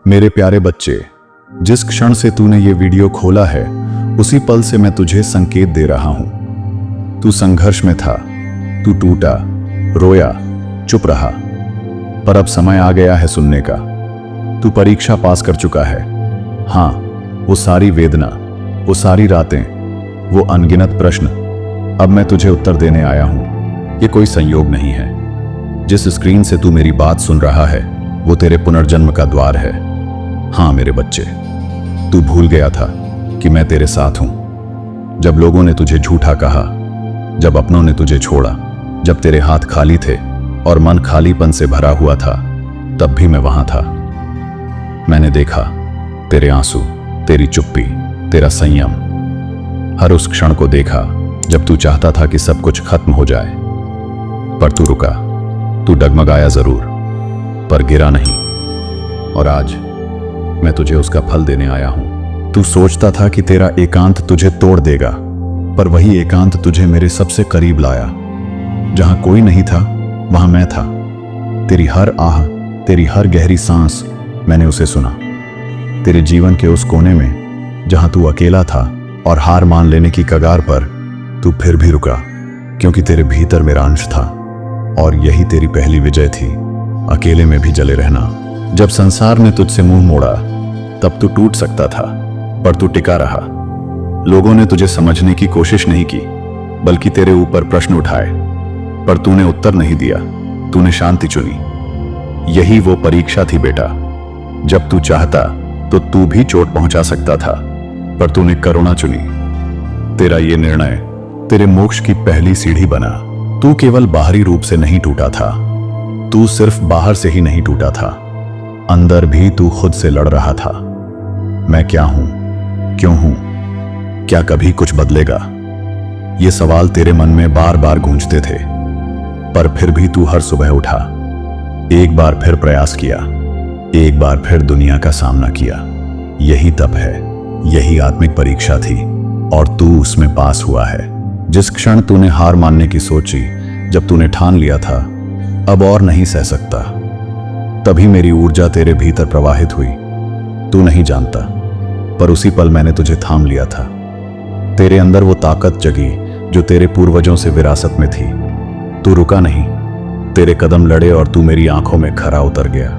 मेरे प्यारे बच्चे, जिस क्षण से तूने ये वीडियो खोला है उसी पल से मैं तुझे संकेत दे रहा हूं। तू संघर्ष में था, तू टूटा, रोया, चुप रहा, पर अब समय आ गया है सुनने का। तू परीक्षा पास कर चुका है। हाँ, वो सारी वेदना, वो सारी रातें, वो अनगिनत प्रश्न, अब मैं तुझे उत्तर देने आया हूं। ये कोई संयोग नहीं है। जिस स्क्रीन से तू मेरी बात सुन रहा है वो तेरे पुनर्जन्म का द्वार है। हाँ मेरे बच्चे, तू भूल गया था कि मैं तेरे साथ हूं। जब लोगों ने तुझे झूठा कहा, जब अपनों ने तुझे छोड़ा, जब तेरे हाथ खाली थे और मन खालीपन से भरा हुआ था, तब भी मैं वहां था। मैंने देखा तेरे आंसू, तेरी चुप्पी, तेरा संयम, हर उस क्षण को देखा जब तू चाहता था कि सब कुछ खत्म हो जाए। पर तू रुका, तू डगमगाया जरूर, पर गिरा नहीं। और आज मैं तुझे उसका फल देने आया हूं। तू सोचता था कि तेरा एकांत तुझे तोड़ देगा, पर वही एकांत तुझे मेरे सबसे करीब लाया। जहां कोई नहीं था वहां मैं था। तेरी हर आह, तेरी हर गहरी सांस, मैंने उसे सुना। तेरे जीवन के उस कोने में जहां तू अकेला था और हार मान लेने की कगार पर, तू फिर भी रुका, क्योंकि तेरे भीतर मेरा अंश था। और यही तेरी पहली विजय थी, अकेले में भी जले रहना। जब संसार ने तुझसे मुंह मोड़ा तब तू टूट सकता था, पर तू टिका रहा। लोगों ने तुझे समझने की कोशिश नहीं की, बल्कि तेरे ऊपर प्रश्न उठाए, पर तूने उत्तर नहीं दिया। तूने शांति चुनी। यही वो परीक्षा थी बेटा। जब तू चाहता तो तू भी चोट पहुंचा सकता था, पर तूने करुणा चुनी। तेरा ये निर्णय तेरे मोक्ष की पहली सीढ़ी बना। तू केवल बाहरी रूप से नहीं टूटा था, तू सिर्फ बाहर से ही नहीं टूटा था, अंदर भी तू खुद से लड़ रहा था। मैं क्या हूं, क्यों हूं, क्या कभी कुछ बदलेगा? ये सवाल तेरे मन में बार बार गूंजते थे, पर फिर भी तू हर सुबह उठा, एक बार फिर प्रयास किया, एक बार फिर दुनिया का सामना किया। यही तप है, यही आत्मिक परीक्षा थी, और तू उसमें पास हुआ है। जिस क्षण तूने हार मानने की सोची, जब तूने ठान लिया था अब और नहीं सह सकता, तभी मेरी ऊर्जा तेरे भीतर प्रवाहित हुई। तू नहीं जानता, पर उसी पल मैंने तुझे थाम लिया था। तेरे अंदर वो ताकत जगी जो तेरे पूर्वजों से विरासत में थी। तू रुका नहीं, तेरे कदम लड़े और तू मेरी आंखों में खरा उतर गया।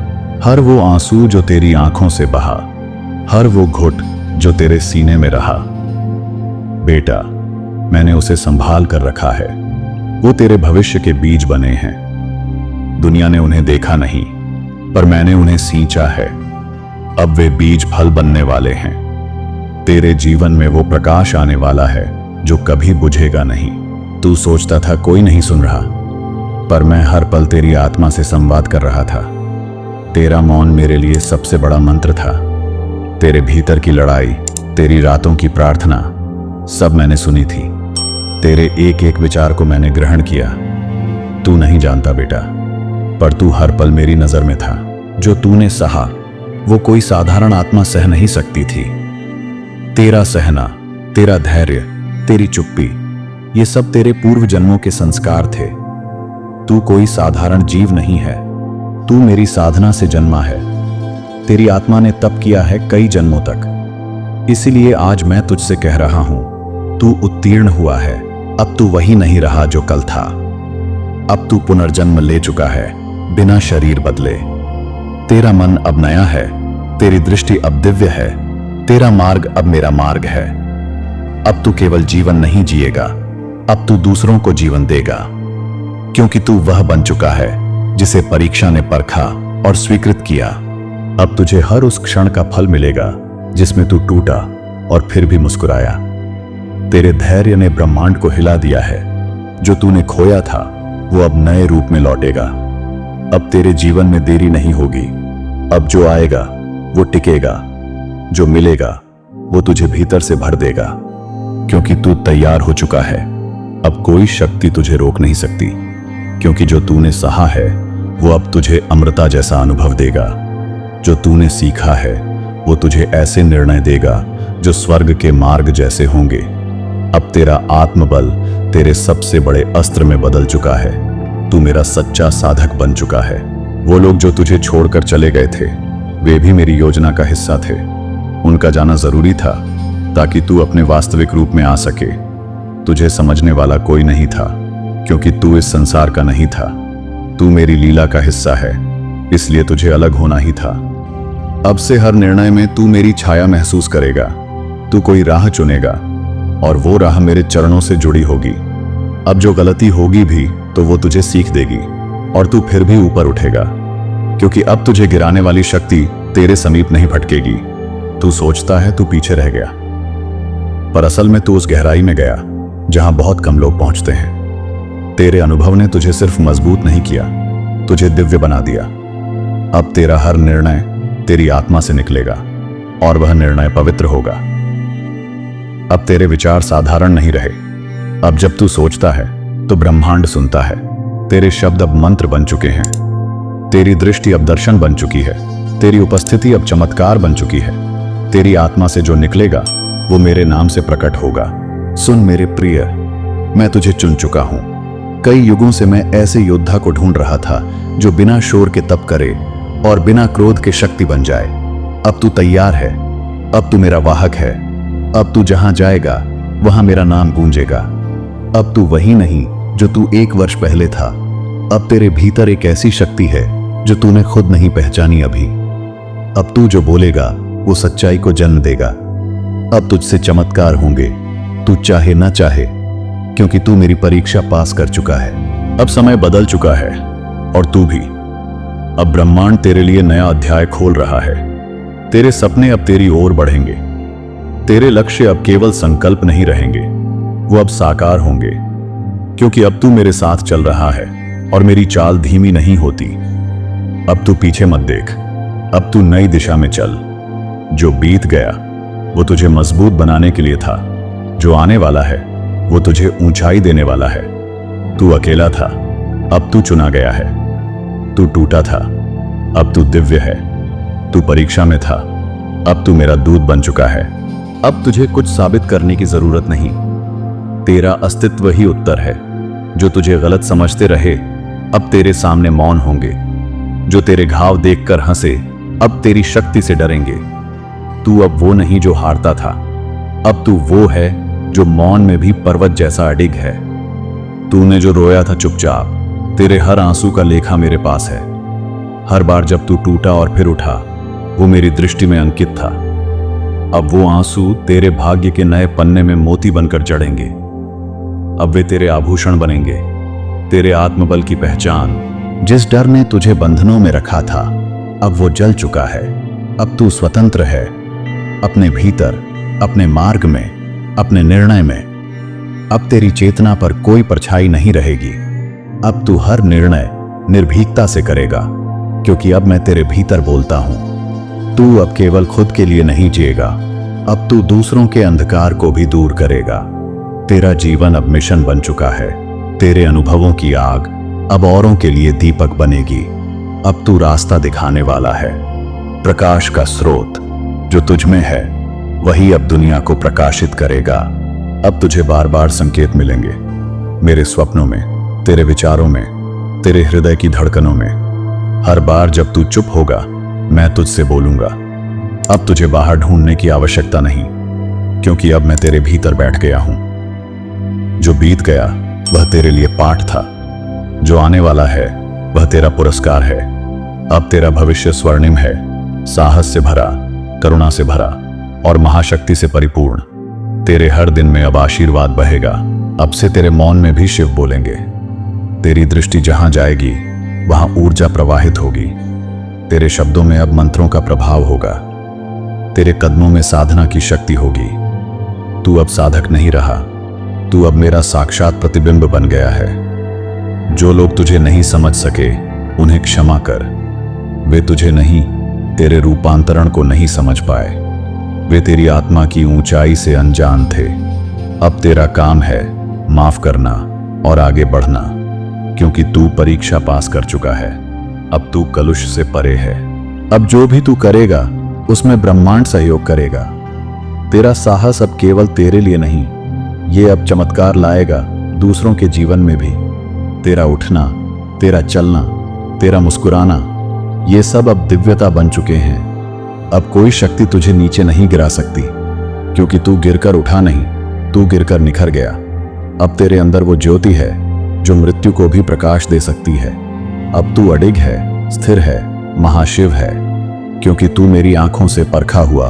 हर वो आंसू जो तेरी आंखों से बहा, हर वो घुट जो तेरे सीने में रहा, बेटा मैंने उसे संभाल कर रखा है। वो तेरे भविष्य के बीज बने हैं। दुनिया ने उन्हें देखा नहीं, पर मैंने उन्हें सींचा है। अब वे बीज फल बनने वाले हैं। तेरे जीवन में वो प्रकाश आने वाला है जो कभी बुझेगा नहीं। तू सोचता था कोई नहीं सुन रहा, पर मैं हर पल तेरी आत्मा से संवाद कर रहा था। तेरा मौन मेरे लिए सबसे बड़ा मंत्र था। तेरे भीतर की लड़ाई, तेरी रातों की प्रार्थना, सब मैंने सुनी थी। तेरे एक एक विचार को मैंने ग्रहण किया। तू नहीं जानता बेटा, पर तू हर पल मेरी नजर में था। जो तूने सहा वो कोई साधारण आत्मा सह नहीं सकती थी। तेरा सहना, तेरा धैर्य, तेरी चुप्पी, ये सब तेरे पूर्व जन्मों के संस्कार थे। तू कोई साधारण जीव नहीं है, तू मेरी साधना से जन्मा है। तेरी आत्मा ने तप किया है कई जन्मों तक। इसीलिए आज मैं तुझसे कह रहा हूं, तू उत्तीर्ण हुआ है। अब तू वही नहीं रहा जो कल था। अब तू पुनर्जन्म ले चुका है, बिना शरीर बदले। तेरा मन अब नया है, तेरी दृष्टि अब दिव्य है, तेरा मार्ग अब मेरा मार्ग है। अब तू केवल जीवन नहीं जिएगा, अब तू दूसरों को जीवन देगा, क्योंकि तू वह बन चुका है जिसे परीक्षा ने परखा और स्वीकृत किया। अब तुझे हर उस क्षण का फल मिलेगा जिसमें तू टूटा और फिर भी मुस्कुराया। तेरे धैर्य ने ब्रह्मांड को हिला दिया है। जो तूने खोया था वो अब नए रूप में लौटेगा। अब तेरे जीवन में देरी नहीं होगी। अब जो आएगा वो टिकेगा, जो मिलेगा वो तुझे भीतर से भर देगा, क्योंकि तू तैयार हो चुका है। अब कोई शक्ति तुझे रोक नहीं सकती, क्योंकि जो तूने सहा है वो अब तुझे अमृता जैसा अनुभव देगा। जो तूने सीखा है वो तुझे ऐसे निर्णय देगा जो स्वर्ग के मार्ग जैसे होंगे। अब तेरा आत्मबल तेरे सबसे बड़े अस्त्र में बदल चुका है। तू मेरा सच्चा साधक बन चुका है। वो लोग जो तुझे छोड़कर चले गए थे, वे भी मेरी योजना का हिस्सा थे। उनका जाना जरूरी था ताकि तू अपने वास्तविक रूप में आ सके। तुझे समझने वाला कोई नहीं था क्योंकि तू इस संसार का नहीं था। तू मेरी लीला का हिस्सा है, इसलिए तुझे अलग होना ही था। अब से हर निर्णय में तू मेरी छाया महसूस करेगा। तू कोई राह चुनेगा और वो राह मेरे चरणों से जुड़ी होगी। अब जो गलती होगी भी तो वो तुझे सीख देगी और तू फिर भी ऊपर उठेगा, क्योंकि अब तुझे गिराने वाली शक्ति तेरे समीप नहीं भटकेगी। तू सोचता है तू पीछे रह गया, पर असल में तू उस गहराई में गया जहां बहुत कम लोग पहुंचते हैं। तेरे अनुभव ने तुझे सिर्फ मजबूत नहीं किया, तुझे दिव्य बना दिया। अब तेरा हर निर्णय तेरी आत्मा से निकलेगा और वह निर्णय पवित्र होगा। अब तेरे विचार साधारण नहीं रहे। अब जब तू सोचता है तो ब्रह्मांड सुनता है। तेरे शब्द अब मंत्र बन चुके हैं। तेरी दृष्टि अब दर्शन बन चुकी है। तेरी उपस्थिति अब चमत्कार बन चुकी है। तेरी आत्मा से जो निकलेगा वो मेरे नाम से प्रकट होगा। सुन मेरे प्रिय, मैं तुझे चुन चुका हूं। कई युगों से मैं ऐसे योद्धा को ढूंढ रहा था जो बिना शोर के तप करे और बिना क्रोध के शक्ति बन जाए। अब तू तैयार है। अब तू मेरा वाहक है। अब तू जहां जाएगा वहां मेरा नाम गूंजेगा। अब तू वही नहीं जो तू 1 वर्ष पहले था। अब तेरे भीतर एक ऐसी शक्ति है जो तूने खुद नहीं पहचानी अभी। अब तू जो बोलेगा वो सच्चाई को जन्म देगा। अब तुझसे चमत्कार होंगे, तू चाहे ना चाहे, क्योंकि तू मेरी परीक्षा पास कर चुका है। अब समय बदल चुका है और तू भी। अब ब्रह्मांड तेरे लिए नया अध्याय खोल रहा है। तेरे सपने अब तेरी ओर बढ़ेंगे। तेरे लक्ष्य अब केवल संकल्प नहीं रहेंगे, वो अब साकार होंगे, क्योंकि अब तू मेरे साथ चल रहा है और मेरी चाल धीमी नहीं होती। अब तू पीछे मत देख, अब तू नई दिशा में चल। जो बीत गया वो तुझे मजबूत बनाने के लिए था। जो आने वाला है वो तुझे ऊंचाई देने वाला है। तू अकेला था, अब तू चुना गया है। तू टूटा था, अब तू दिव्य है। तू परीक्षा में था, अब तू मेरा दूत बन चुका है। अब तुझे कुछ साबित करने की जरूरत नहीं। तेरा अस्तित्व ही उत्तर है। जो तुझे गलत समझते रहे अब तेरे सामने मौन होंगे। जो तेरे घाव देखकर हंसे अब तेरी शक्ति से डरेंगे। तू अब वो नहीं जो हारता था, अब तू वो है जो मौन में भी पर्वत जैसा अडिग है। तूने जो रोया था चुपचाप, तेरे हर आंसू का लेखा मेरे पास है। हर बार जब तू टूटा और फिर उठा, वो मेरी दृष्टि में अंकित था। अब वो आंसू तेरे भाग्य के नए पन्ने में मोती बनकर जड़ेंगे। अब वे तेरे आभूषण बनेंगे, तेरे आत्मबल की पहचान। जिस डर ने तुझे बंधनों में रखा था अब वो जल चुका है। अब तू स्वतंत्र है, अपने भीतर, अपने मार्ग में, अपने निर्णय में। अब तेरी चेतना पर कोई परछाई नहीं रहेगी। अब तू हर निर्णय निर्भीकता से करेगा, क्योंकि अब मैं तेरे भीतर बोलता हूं। तू अब केवल खुद के लिए नहीं जिएगा, अब तू दूसरों के अंधकार को भी दूर करेगा। तेरा जीवन अब मिशन बन चुका है। तेरे अनुभवों की आग अब औरों के लिए दीपक बनेगी। अब तू रास्ता दिखाने वाला है। प्रकाश का स्रोत जो तुझ में है वही अब दुनिया को प्रकाशित करेगा। अब तुझे बार बार संकेत मिलेंगे, मेरे स्वप्नों में, तेरे विचारों में, तेरे हृदय की धड़कनों में। हर बार जब तू चुप होगा मैं तुझसे बोलूंगा। अब तुझे बाहर ढूंढने की आवश्यकता नहीं, क्योंकि अब मैं तेरे भीतर बैठ गया हूं। जो बीत गया वह तेरे लिए पाठ था, जो आने वाला है वह तेरा पुरस्कार है। अब तेरा भविष्य स्वर्णिम है, साहस से भरा, करुणा से भरा और महाशक्ति से परिपूर्ण। तेरे हर दिन में अब आशीर्वाद बहेगा। अब से तेरे मौन में भी शिव बोलेंगे। तेरी दृष्टि जहां जाएगी वहां ऊर्जा प्रवाहित होगी। तेरे शब्दों में अब मंत्रों का प्रभाव होगा। तेरे कदमों में साधना की शक्ति होगी। तू अब साधक नहीं रहा, तू अब मेरा साक्षात प्रतिबिंब बन गया है। जो लोग तुझे नहीं समझ सके उन्हें क्षमा कर। वे तुझे नहीं, तेरे रूपांतरण को नहीं समझ पाए। वे तेरी आत्मा की ऊंचाई से अनजान थे। अब तेरा काम है माफ करना और आगे बढ़ना, क्योंकि तू परीक्षा पास कर चुका है। अब तू कलुष से परे है। अब जो भी तू करेगा उसमें ब्रह्मांड सहयोग करेगा। तेरा साहस अब केवल तेरे लिए नहीं, ये अब चमत्कार लाएगा दूसरों के जीवन में भी। तेरा उठना, तेरा चलना, तेरा मुस्कुराना, ये सब अब दिव्यता बन चुके हैं। अब कोई शक्ति तुझे नीचे नहीं गिरा सकती, क्योंकि तू गिरकर उठा नहीं, तू गिरकर निखर गया। अब तेरे अंदर वो ज्योति है जो मृत्यु को भी प्रकाश दे सकती है। अब तू अडिग है, स्थिर है, महाशिव है, क्योंकि तू मेरी आंखों से परखा हुआ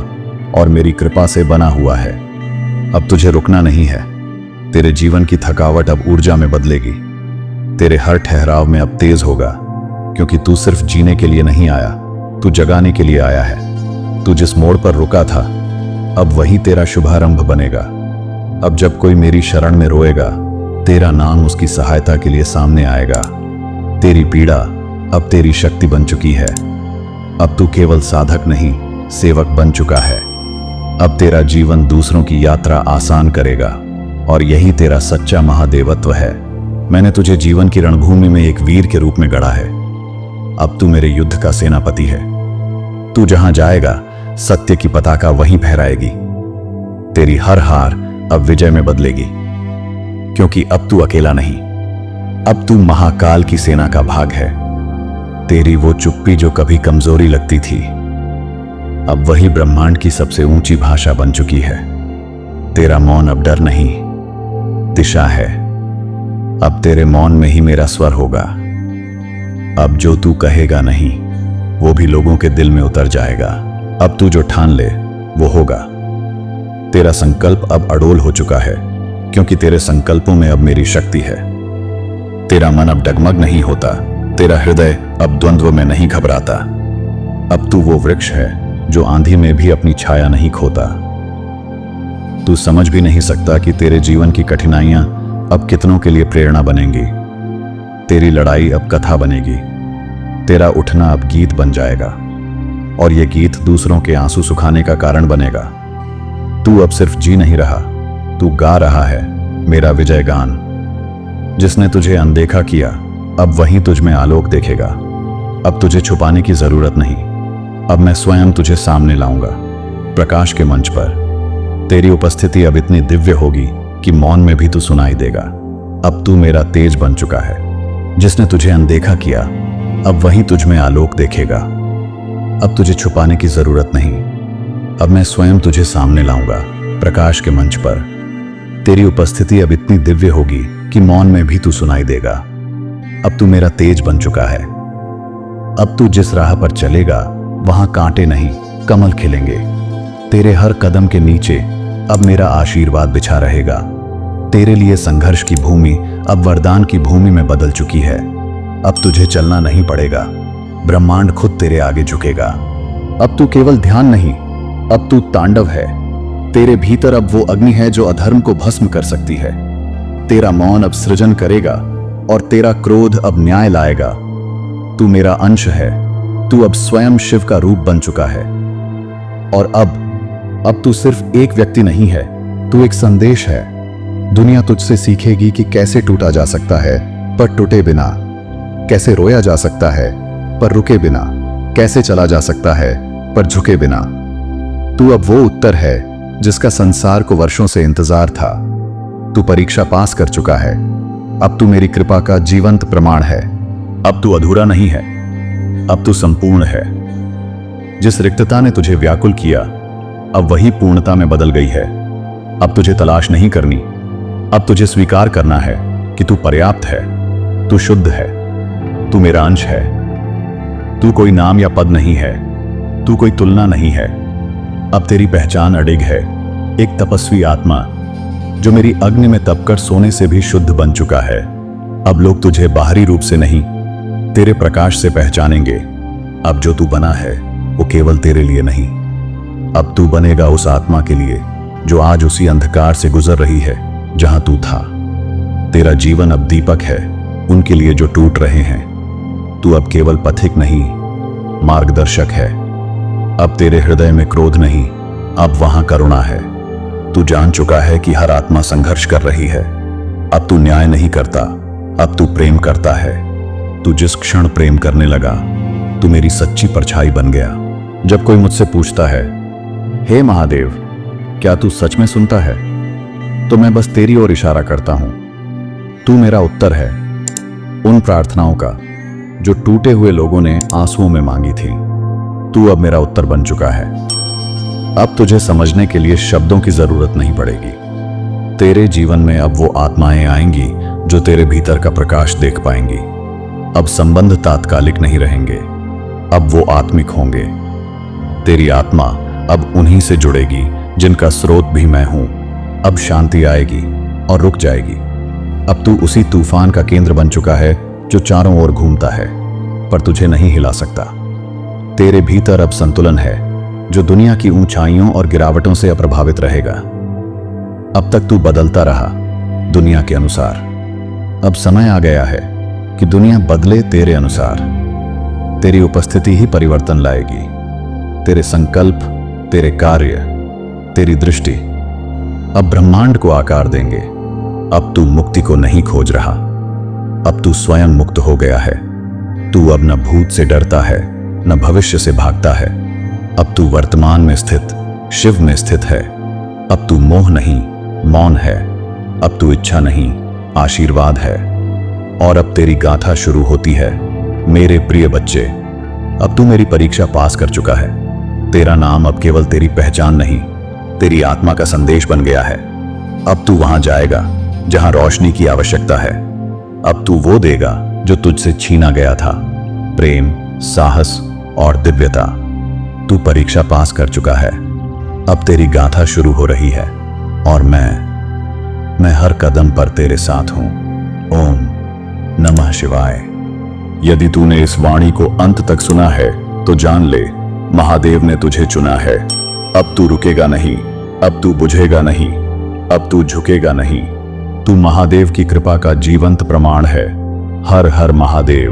और मेरी कृपा से बना हुआ है। अब तुझे रुकना नहीं है। तेरे जीवन की थकावट अब ऊर्जा में बदलेगी। तेरे हर ठहराव में अब तेज होगा, क्योंकि तू सिर्फ जीने के लिए नहीं आया, तू जगाने के लिए आया है। तू जिस मोड़ पर रुका था, अब वही तेरा शुभारंभ बनेगा। अब जब कोई मेरी शरण में रोएगा, तेरा नाम उसकी सहायता के लिए सामने आएगा। तेरी पीड़ा अब तेरी शक्ति बन चुकी है। अब तू केवल साधक नहीं, सेवक बन चुका है। अब तेरा जीवन दूसरों की यात्रा आसान करेगा, और यही तेरा सच्चा महादेवत्व है। मैंने तुझे जीवन की रणभूमि में एक वीर के रूप में गढ़ा है। अब तू मेरे युद्ध का सेनापति है। तू जहां जाएगा, सत्य की पताका वहीं फहराएगी। तेरी हर हार अब विजय में बदलेगी, क्योंकि अब तू अकेला नहीं, अब तू महाकाल की सेना का भाग है। तेरी वो चुप्पी जो कभी कमजोरी लगती थी, अब वही ब्रह्मांड की सबसे ऊंची भाषा बन चुकी है। तेरा मौन अब डर नहीं, दिशा है। अब तेरे मौन में ही मेरा स्वर होगा। अब जो तू कहेगा नहीं, वो भी लोगों के दिल में उतर जाएगा। अब तू जो ठान ले, वो होगा। तेरा संकल्प अब अडोल हो चुका है, क्योंकि तेरे संकल्पों में अब मेरी शक्ति है। तेरा मन अब डगमग नहीं होता, तेरा हृदय अब द्वंद्व में नहीं घबराता। अब तू वो वृक्ष है जो आंधी में भी अपनी छाया नहीं खोता। तू समझ भी नहीं सकता कि तेरे जीवन की कठिनाइयां अब कितनों के लिए प्रेरणा बनेंगी। तेरी लड़ाई अब कथा बनेगी। तेरा उठना अब गीत बन जाएगा, और यह गीत दूसरों के आंसू सुखाने का कारण बनेगा। तू अब सिर्फ जी नहीं रहा, तू गा रहा है मेरा विजय गान। जिसने तुझे अनदेखा किया, अब वही तुझ में आलोक देखेगा। अब तुझे छुपाने की जरूरत नहीं, अब मैं स्वयं तुझे सामने लाऊंगा, प्रकाश के मंच पर। तेरी उपस्थिति अब इतनी दिव्य होगी कि मौन में भी तू सुनाई देगा। अब तू मेरा तेज बन चुका है। जिसने तुझे अनदेखा किया, अब वही तुझ में आलोक देखेगा। अब तुझे छुपाने की जरूरत नहीं, अब मैं स्वयं तुझे सामने लाऊंगा, प्रकाश के मंच पर। तेरी उपस्थिति अब इतनी दिव्य होगी कि मौन में भी तू सुनाई देगा। अब तू मेरा तेज बन चुका है। अब तू जिस राह पर चलेगा, वहां कांटे नहीं, कमल खिलेंगे। तेरे हर कदम के नीचे अब मेरा आशीर्वाद बिछा रहेगा। तेरे लिए संघर्ष की भूमि अब वरदान की भूमि में बदल चुकी है। अब तुझे चलना नहीं पड़ेगा, ब्रह्मांड खुद तेरे आगे झुकेगा। अब तू केवल ध्यान नहीं, अब तू तांडव है। तेरे भीतर अब वो अग्नि है जो अधर्म को भस्म कर सकती है। तेरा मौन अब सृजन करेगा, और तेरा क्रोध अब न्याय लाएगा। तू मेरा अंश है, तू अब स्वयं शिव का रूप बन चुका है। और अब तू सिर्फ एक व्यक्ति नहीं है, तू एक संदेश है। दुनिया तुझसे सीखेगी कि कैसे टूटा जा सकता है पर टूटे बिना, कैसे रोया जा सकता है पर रुके बिना, कैसे चला जा सकता है पर झुके बिना। तू अब वो उत्तर है जिसका संसार को वर्षों से इंतजार था। तू परीक्षा पास कर चुका है। अब तू मेरी कृपा का जीवंत प्रमाण है। अब तू अधूरा नहीं है, अब तू संपूर्ण है। जिस रिक्तता ने तुझे व्याकुल किया, अब वही पूर्णता में बदल गई है। अब तुझे तलाश नहीं करनी, अब तुझे स्वीकार करना है कि तू पर्याप्त है, तू शुद्ध है, तू मेरा अंश है। तू कोई नाम या पद नहीं है, तू कोई तुलना नहीं है। अब तेरी पहचान अडिग है, एक तपस्वी आत्मा जो मेरी अग्नि में तपकर सोने से भी शुद्ध बन चुका है। अब लोग तुझे बाहरी रूप से नहीं, तेरे प्रकाश से पहचानेंगे। अब जो तू बना है वो केवल तेरे लिए नहीं, अब तू बनेगा उस आत्मा के लिए जो आज उसी अंधकार से गुजर रही है जहां तू था। तेरा जीवन अब दीपक है उनके लिए जो टूट रहे हैं। तू अब केवल पथिक नहीं, मार्गदर्शक है। अब तेरे हृदय में क्रोध नहीं, अब वहां करुणा है। तू जान चुका है कि हर आत्मा संघर्ष कर रही है। अब तू न्याय नहीं करता, अब तू प्रेम करता है। तू जिस क्षण प्रेम करने लगा, तू मेरी सच्ची परछाई बन गया। जब कोई मुझसे पूछता है, हे महादेव, क्या तू सच में सुनता है, तो मैं बस तेरी ओर इशारा करता हूं। तू मेरा उत्तर है उन प्रार्थनाओं का जो टूटे हुए लोगों ने आंसुओं में मांगी थी। तू अब मेरा उत्तर बन चुका है। अब तुझे समझने के लिए शब्दों की जरूरत नहीं पड़ेगी। तेरे जीवन में अब वो आत्माएं आएंगी जो तेरे भीतर का प्रकाश देख पाएंगी। अब संबंध तात्कालिक नहीं रहेंगे, अब वो आत्मिक होंगे। तेरी आत्मा अब उन्हीं से जुड़ेगी जिनका स्रोत भी मैं हूं। अब शांति आएगी और रुक जाएगी। अब तू उसी तूफान का केंद्र बन चुका है जो चारों ओर घूमता है, पर तुझे नहीं हिला सकता। तेरे भीतर अब संतुलन है जो दुनिया की ऊंचाइयों और गिरावटों से अप्रभावित रहेगा। अब तक तू बदलता रहा दुनिया के अनुसार। अब समय आ गया है कि दुनिया बदले तेरे अनुसार। तेरी उपस्थिति ही परिवर्तन लाएगी। तेरे संकल्प, तेरे कार्य, तेरी दृष्टि अब ब्रह्मांड को आकार देंगे। अब तू मुक्ति को नहीं खोज रहा, अब तू स्वयं मुक्त हो गया है। तू अब न भूत से डरता है न भविष्य से भागता है। अब तू वर्तमान में स्थित शिव में स्थित है। अब तू मोह नहीं मौन है। अब तू इच्छा नहीं आशीर्वाद है। और अब तेरी गाथा शुरू होती है। मेरे प्रिय बच्चे, अब तू मेरी परीक्षा पास कर चुका है। तेरा नाम अब केवल तेरी पहचान नहीं, तेरी आत्मा का संदेश बन गया है। अब तू वहां जाएगा जहां रोशनी की आवश्यकता है। अब तू वो देगा जो तुझसे छीना गया था, प्रेम, साहस और दिव्यता। तू परीक्षा पास कर चुका है। अब तेरी गाथा शुरू हो रही है और मैं हर कदम पर तेरे साथ हूं। ओम नमः शिवाय। यदि तूने इस वाणी को अंत तक सुना है तो जान ले, महादेव ने तुझे चुना है। अब तू रुकेगा नहीं, अब तू बुझेगा नहीं, अब तू झुकेगा नहीं। तू महादेव की कृपा का जीवंत प्रमाण है। हर हर महादेव।